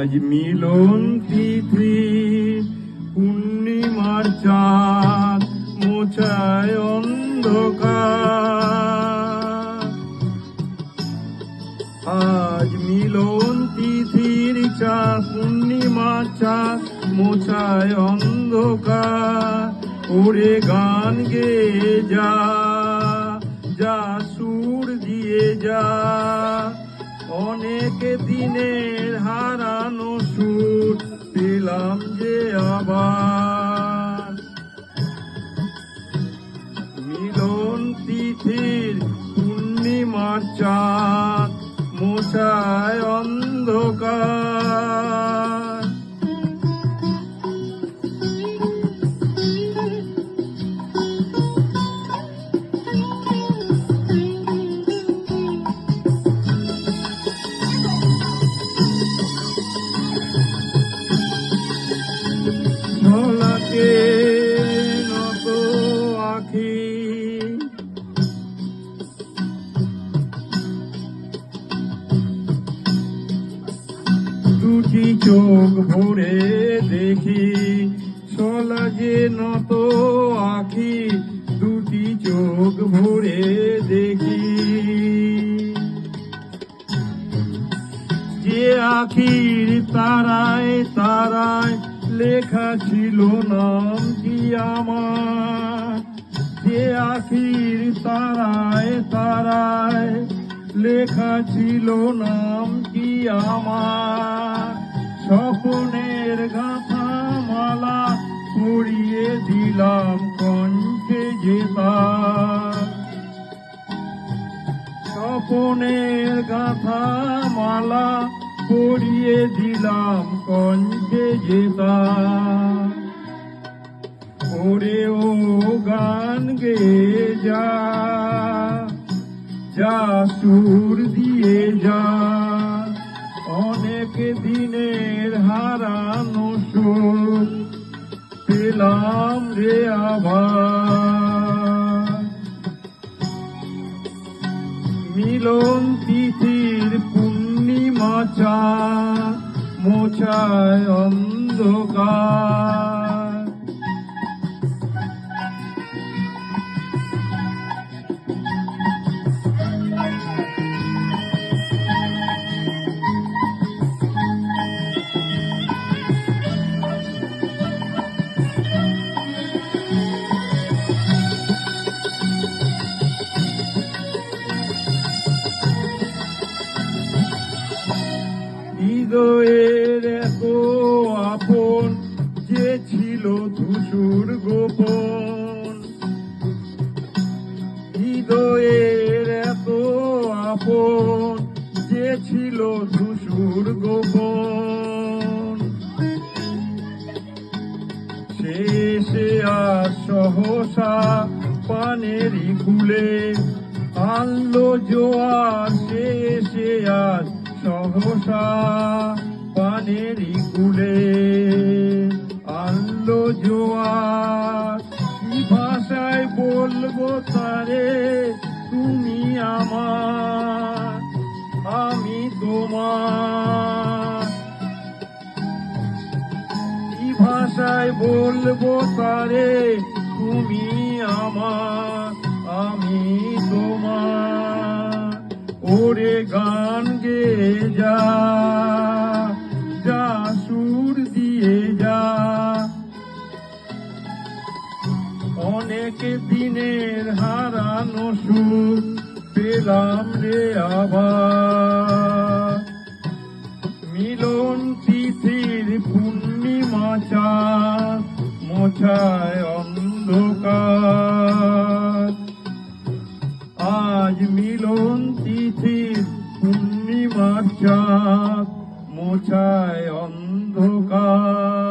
আজ মিলন তিথি পূর্ণিমার চাঁদ মোছায় অন্ধকার। আজ মিলন তিথির চাঁদ পূর্ণিমার চাঁদ মোছায় অন্ধকার। ওরে গান গেয়ে যা, যা সুর দিয়ে যা, অনেক দিনের হারানো সুর পেলাম যে আবার। মিলন তিথির পূর্ণিমার চাঁদ মোছায় অন্ধকার। ঝলকে নত আখি দুটি চোখ ভরে দেখি, সলাগে নত আখি দুটি চোখ ভরে দেখি। যে আখির তারায় তারায় লেখা ছিল নাম কি আমার। যে আখির তারায় তারায় লেখা ছিল নাম কি আমার। স্বপ্নের গাঁথা মালা পরিয়ে দিলাম কণ্ঠে যে তার। স্বপ্নের গাঁথা মালা পরিয়ে দিলাম কণ্ঠে যে তার। ওরে ও গান গেয়ে যা, যা সুর দিয়ে যা, অনেক দিনের হারানো সুর পেলাম রে আবার। মিলন তিথির পূর্ণিমা চাঁদ মোছায় অন্ধকার। হৃদয়ের এত আপন যে ছিল ধূসর গোপন। হৃদয়ের এত আপন যে ছিল ধূসর গোপন। শেষে আর সহসা পানেরই কুলে আনলো জোয়ার। শেষে আর সহসা পানেরই কুলে আনলো জোয়ার। কি ভাষায় বলবো তারে তুমি আমার, আমি তোমার। কি ভাষায় বলবো তারে তুমি আমার, আমি তোমার। ওরে গান গেয়ে যা, যা সুর দিয়ে যা, অনেক দিনের হারানো সুর পেলাম রে আবার। মিলন তিথির পূর্ণিমা চাঁদ মোছায় অন্ধকার। আজ মিলন তিথির পূর্ণিমার চাঁদ মোছায় অন্ধকার।